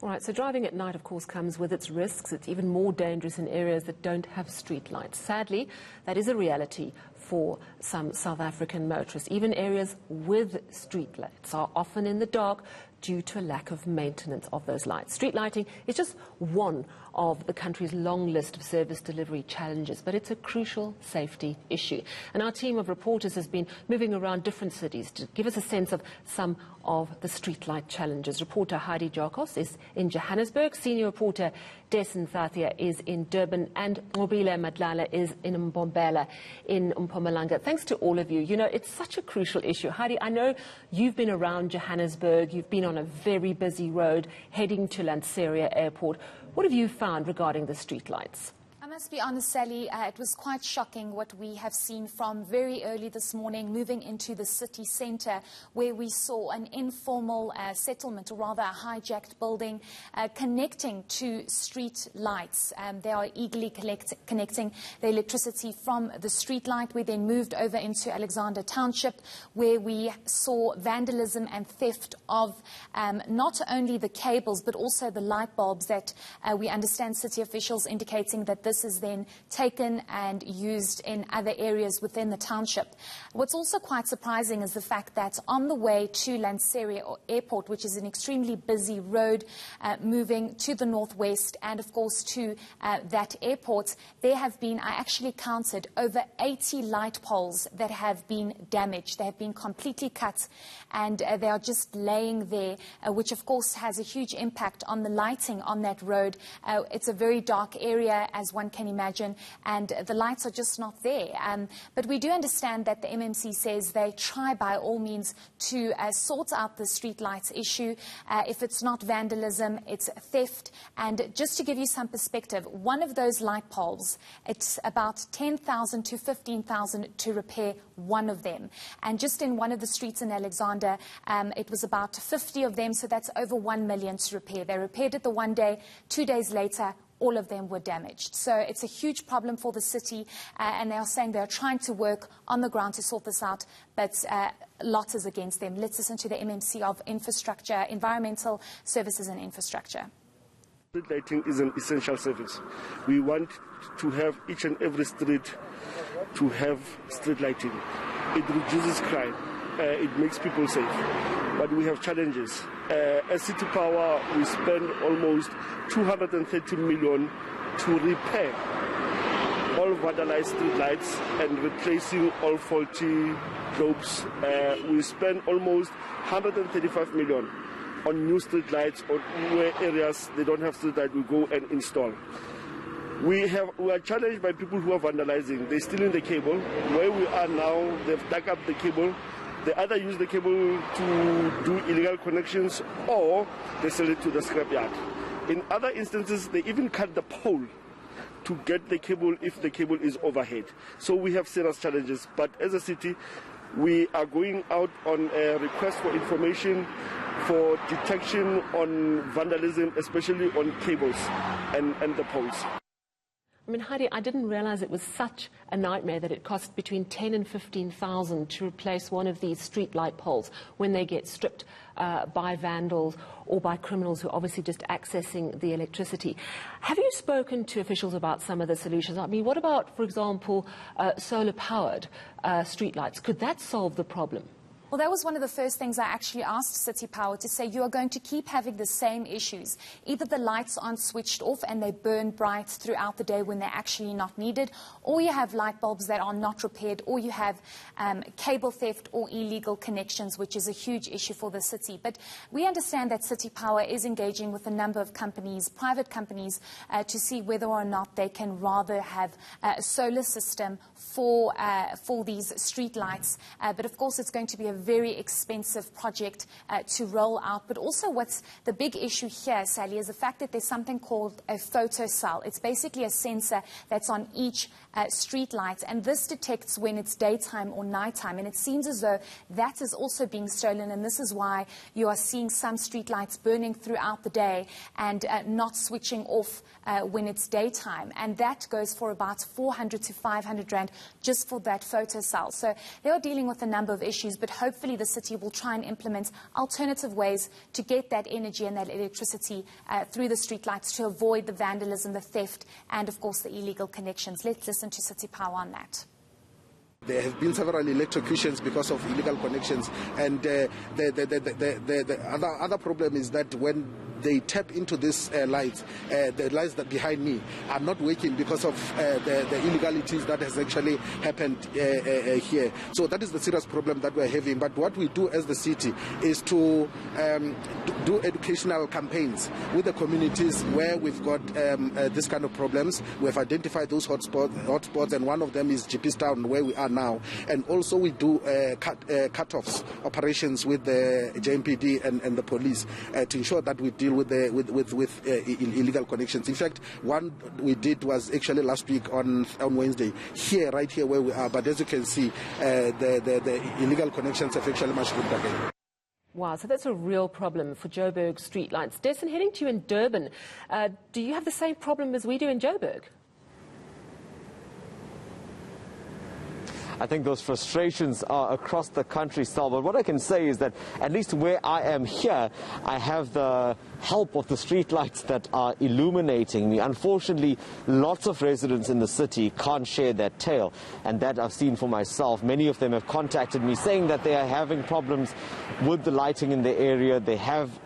All right, so driving at night, of course, comes with its risks. It's even more dangerous in areas that don't have street lights. Sadly, that is a reality for some South African motorists. Even areas with street lights are often in the dark due to a lack of maintenance of those lights. Street lighting is just one of the country's long list of service delivery challenges, but it's a crucial safety issue. And our team of reporters has been moving around different cities to give us a sense of some of the street light challenges. Reporter Heidi Jarkos is in Johannesburg, senior reporter Dessen Thathia is in Durban, and Mobile Madlala is in Mbombela in Mpumalanga. Thanks to all of you. You know, it's such a crucial issue. Heidi, I know you've been around Johannesburg, you've been on a very busy road heading to Lanseria Airport. What have you found regarding the streetlights? I must be honest, Sally, it was quite shocking what we have seen from very early this morning, moving into the city centre, where we saw an informal settlement, or rather a hijacked building, connecting to street lights. They are eagerly connecting the electricity from the street light. We then moved over into Alexander Township, where we saw vandalism and theft of not only the cables, but also the light bulbs that we understand city officials indicating that this is then taken and used in other areas within the township. What's also quite surprising is the fact that on the way to Lanseria Airport, which is an extremely busy road moving to the northwest and of course to that airport, there have been, I actually counted, over 80 light poles that have been damaged. They have been completely cut and they are just laying there, which of course has a huge impact on the lighting on that road. It's a very dark area, as one can imagine, and the lights are just not there. But we do understand that the MMC says they try by all means to sort out the street lights issue. If it's not vandalism, it's theft. And just to give you some perspective, one of those light poles, it's about 10,000 to 15,000 to repair one of them. And just in one of the streets in Alexander, it was about 50 of them, so that's over 1 million to repair. They repaired it the one day, 2 days later, all of them were damaged. So it's a huge problem for the city, and they are saying they are trying to work on the ground to sort this out, but lots is against them. Let's listen to the MMC of Infrastructure, Environmental Services and Infrastructure. Street lighting is an essential service. We want to have each and every street to have street lighting. It reduces crime. It makes people safe. But we have challenges. As City Power, we spend almost 230 million to repair all vandalized street lights and replacing all faulty globes. We spend almost 135 million on new street lights, or where areas they don't have street light, we go and install. We are challenged by people who are vandalizing. They're stealing the cable. Where we are now, they've dug up the cable. They either use the cable to do illegal connections or they sell it to the scrapyard. In other instances, they even cut the pole to get the cable if the cable is overhead. So we have serious challenges. But as a city, we are going out on a request for information for detection on vandalism, especially on cables and the poles. I mean, Heidi, I didn't realize it was such a nightmare that it costs between 10 and 15,000 to replace one of these street light poles when they get stripped by vandals or by criminals who are obviously just accessing the electricity. Have you spoken to officials about some of the solutions? I mean, what about, for example, solar-powered street lights? Could that solve the problem? Well, that was one of the first things I actually asked City Power, to say you are going to keep having the same issues. Either the lights aren't switched off and they burn bright throughout the day when they're actually not needed, or you have light bulbs that are not repaired, or you have cable theft or illegal connections, which is a huge issue for the city. But we understand that City Power is engaging with a number of companies, private companies, to see whether or not they can rather have a solar system for these street lights. But of course, it's going to be a very expensive project to roll out. But also what's the big issue here, Sally, is the fact that there's something called a photocell. It's basically a sensor that's on each street light, and this detects when it's daytime or nighttime, and it seems as though that is also being stolen, and this is why you are seeing some street lights burning throughout the day and not switching off when it's daytime, and that goes for about 400 to 500 rand just for that photocell. So they are dealing with a number of issues, but hopefully hopefully the city will try and implement alternative ways to get that energy and that electricity through the streetlights to avoid the vandalism, the theft, and of course the illegal connections. Let's listen to City Power on that. There have been several electrocutions because of illegal connections, and the other problem is that when they tap into these lights, the lights that behind me are not working because of the illegalities that has actually happened here. So that is the serious problem that we're having. But what we do as the city is to do educational campaigns with the communities where we've got this kind of problems. We have identified those hotspots, and one of them is Jeepistown, where we are now. And also we do cut-offs operations with the JMPD and the police to ensure that we deal with illegal connections. In fact, one we did was actually last week on Wednesday, right here where we are. But as you can see, the illegal connections have actually mushroomed again. Wow, so that's a real problem for Joburg streetlights. Dessen, heading to you in Durban, do you have the same problem as we do in Joburg? I think those frustrations are across the country, Sal. But what I can say is that at least where I am here, I have the help of the streetlights that are illuminating me. Unfortunately, lots of residents in the city can't share that tale, and that I've seen for myself. Many of them have contacted me saying that they are having problems with the lighting in the area. They have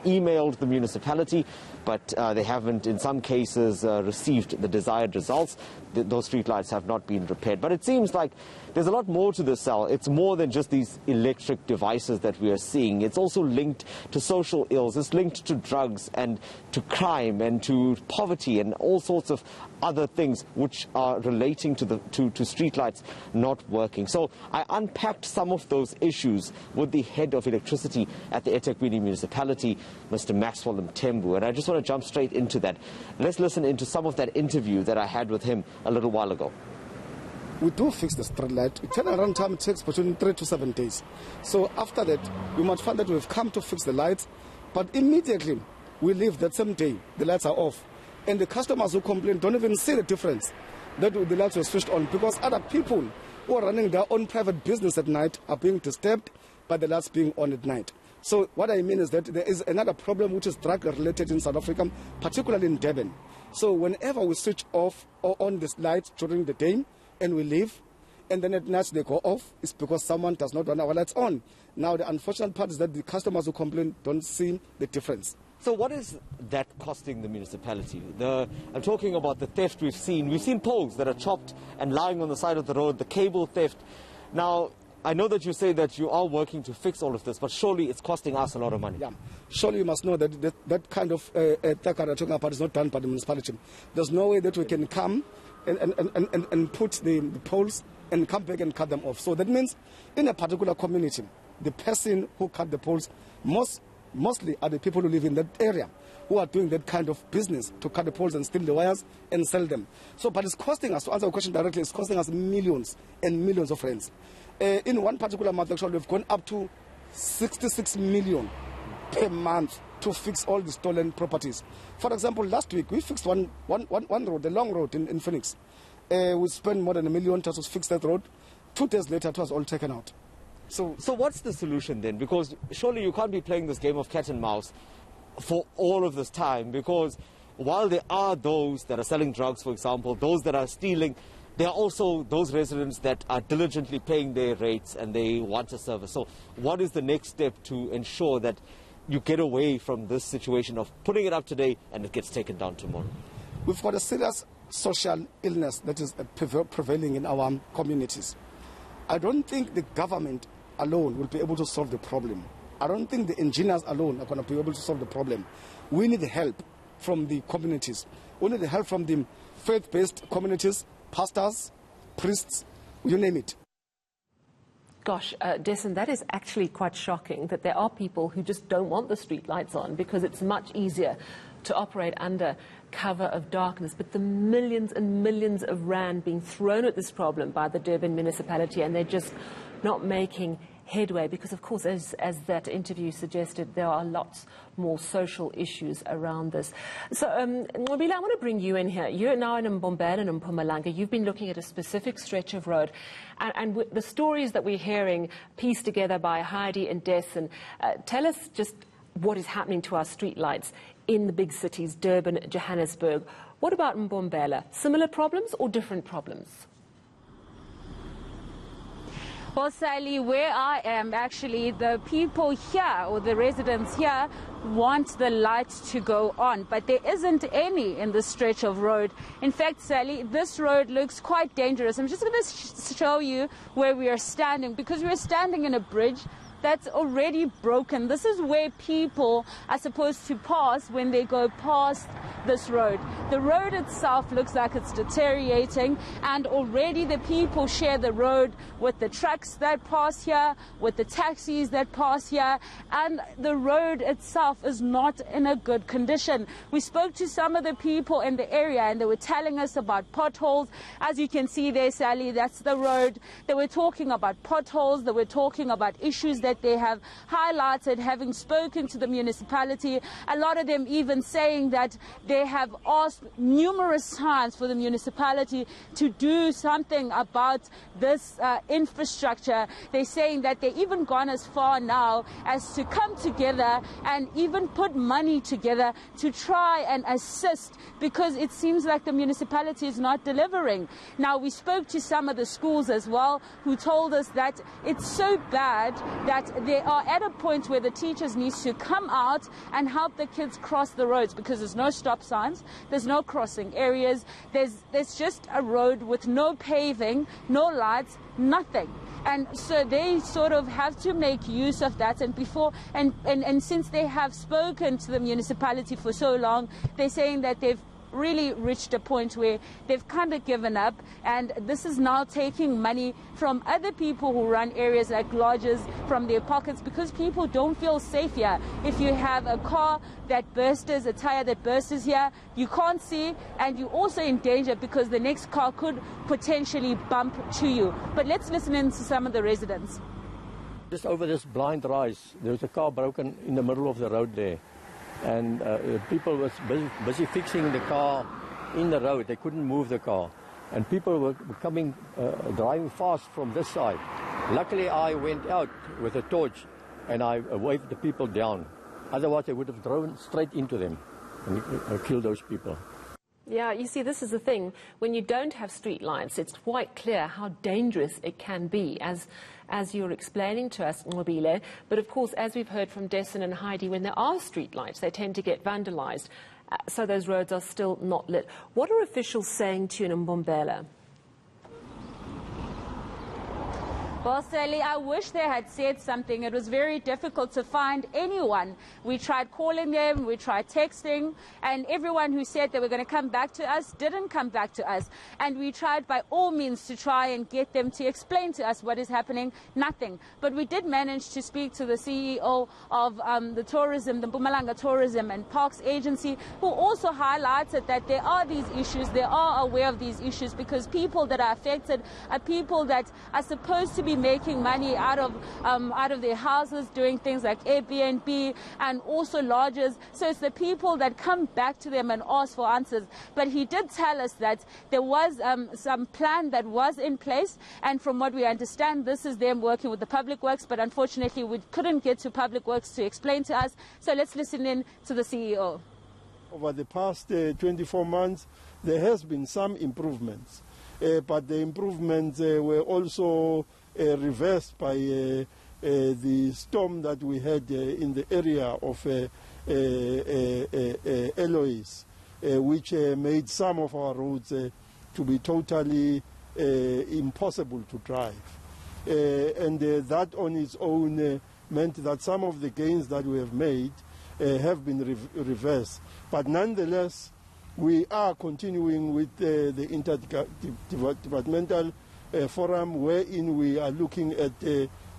emailed the municipality, but they haven't, in some cases, received the desired results. Those streetlights have not been repaired. But it seems like there's a lot more to this, Sal. It's more than just these electric devices that we are seeing. It's also linked to social ills. It's linked to drugs and to crime and to poverty and all sorts of other things which are relating to streetlights not working. So I unpacked some of those issues with the head of electricity at the eThekwini municipality, Mr. Maxwell Mthembu, and I just want to jump straight into that. Let's listen into some of that interview that I had with him a little while ago. We do fix the street light. Turnaround time takes between 3 to 7 days. So after that, you might find that we've come to fix the lights, but immediately we leave that same day, the lights are off. And the customers who complain don't even see the difference that the lights were switched on, because other people who are running their own private business at night are being disturbed by the lights being on at night. So what I mean is that there is another problem which is drug related in South Africa, particularly in Durban. So whenever we switch off or on this light during the day and we leave, and then at night they go off, it's because someone does not run our lights on. Now the unfortunate part is that the customers who complain don't see the difference. So what is that costing the municipality? I'm talking about the theft we've seen. We've seen poles that are chopped and lying on the side of the road, the cable theft. Now, I know that you say that you are working to fix all of this, but surely it's costing us a lot of money. Yeah, surely you must know that that kind of theft talking about is not done by the municipality. There's no way that we can come and put the poles and come back and cut them off. So that means in a particular community, the person who cut the poles mostly are the people who live in that area, who are doing that kind of business to cut the poles and steal the wires and sell them. So, but it's costing us, to answer your question directly, it's costing us millions and millions of rands. In one particular month, actually, we've gone up to 66 million per month to fix all the stolen properties. For example, last week, we fixed one road, the long road in Phoenix. We spent more than $1 million to fix that road. 2 days later, it was all taken out. So what's the solution then? Because surely you can't be playing this game of cat and mouse for all of this time, because while there are those that are selling drugs, for example, those that are stealing, there are also those residents that are diligently paying their rates and they want a service. So what is the next step to ensure that you get away from this situation of putting it up today and it gets taken down tomorrow? We've got a serious social illness that is prevailing in our communities. I don't think the government alone will be able to solve the problem. I don't think the engineers alone are going to be able to solve the problem. We need help from the communities. We need help from the faith-based communities, pastors, priests, you name it. Gosh, Dessen, that is actually quite shocking that there are people who just don't want the street lights on because it's much easier to operate under cover of darkness. But the millions and millions of rand being thrown at this problem by the Durban municipality, and they're just not making headway? Because, of course, as that interview suggested, there are lots more social issues around this. So, Nqobile, I want to bring you in here. You're now in Mbombela and Mpumalanga. You've been looking at a specific stretch of road. And the stories that we're hearing, pieced together by Heidi and Dessen, tell us just what is happening to our streetlights in the big cities, Durban, Johannesburg. What about Mbombela? Similar problems or different problems? Well, Sally, where I am, actually, the people here, or the residents here, want the lights to go on, but there isn't any in this stretch of road. In fact, Sally, this road looks quite dangerous. I'm just going to show you where we are standing, because we're standing in a bridge that's already broken. This is where people are supposed to pass when they go past this road. The road itself looks like it's deteriorating, and already the people share the road with the trucks that pass here, with the taxis that pass here, and the road itself is not in a good condition. We spoke to some of the people in the area, and they were telling us about potholes. As you can see there, Sally, that's the road. They were talking about potholes. They were talking about issues that they have highlighted, having spoken to the municipality. A lot of them even saying that they have asked numerous times for the municipality to do something about this infrastructure. They're saying that they've even gone as far now as to come together and even put money together to try and assist, because it seems like the municipality is not delivering. Now, we spoke to some of the schools as well, who told us that it's so bad that they are at a point where the teachers need to come out and help the kids cross the roads, because there's no stop signs, there's no crossing areas, there's just a road with no paving, no lights, nothing. And so they sort of have to make use of that. And since they have spoken to the municipality for so long, they're saying that they've really reached a point where they've kind of given up, and this is now taking money from other people who run areas like lodges from their pockets, because people don't feel safe here. If you have a car that bursts, a tire that bursts here, you can't see, and you're also in danger because the next car could potentially bump to you. But let's listen in to some of the residents. Just over this blind rise, there was a car broken in the middle of the road there. And people were busy fixing the car in the road. They couldn't move the car. And people were coming, driving fast from this side. Luckily, I went out with a torch and I waved the people down. Otherwise, they would have driven straight into them and killed those people. Yeah, you see, this is the thing. When you don't have street lights, it's quite clear how dangerous it can be, as you're explaining to us, Nqobile. But of course, as we've heard from Dessen and Heidi, when there are street lights, they tend to get vandalized. So those roads are still not lit. What are officials saying to you in Mbombela? Well, Sally, I wish they had said something. It was very difficult to find anyone. We tried calling them, we tried texting, and everyone who said they were going to come back to us didn't come back to us. And we tried by all means to try and get them to explain to us what is happening. Nothing. But we did manage to speak to the CEO of the Mpumalanga Tourism and Parks Agency, who also highlighted that there are these issues, they are aware of these issues, because people that are affected are people that are supposed to be making money out of their houses, doing things like Airbnb and also lodges. So it's the people that come back to them and ask for answers. But he did tell us that there was some plan that was in place, and from what we understand, this is them working with the Public Works, but unfortunately we couldn't get to Public Works to explain to us. So let's listen in to the CEO. Over the past 24 months, there has been some improvements, but the improvements were also reversed by the storm that we had in the area of Eloise, which made some of our roads to be totally impossible to drive. And that on its own meant that some of the gains that we have made have been reversed. But nonetheless, we are continuing with the interdepartmental forum, wherein we are looking at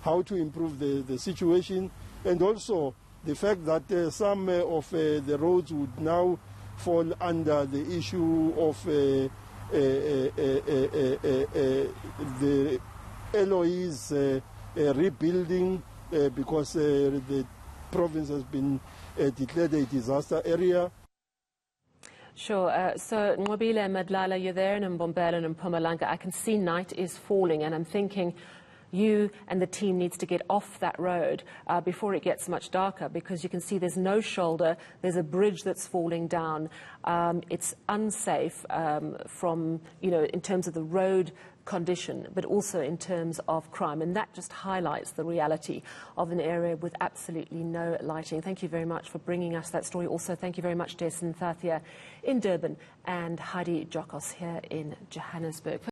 how to improve the situation, and also the fact that some of the roads would now fall under the issue of the Eloise rebuilding because the province has been declared a disaster area. Sure. So, Nwabile Madlala, you're there in Mbombela and Mpumalanga. I can see night is falling, and I'm thinking you and the team needs to get off that road before it gets much darker, because you can see there's no shoulder, there's a bridge that's falling down. It's unsafe from, in terms of the road condition, but also in terms of crime. And that just highlights the reality of an area with absolutely no lighting. Thank you very much for bringing us that story. Also, thank you very much, Jason Thathia in Durban and Heidi Jokos here in Johannesburg.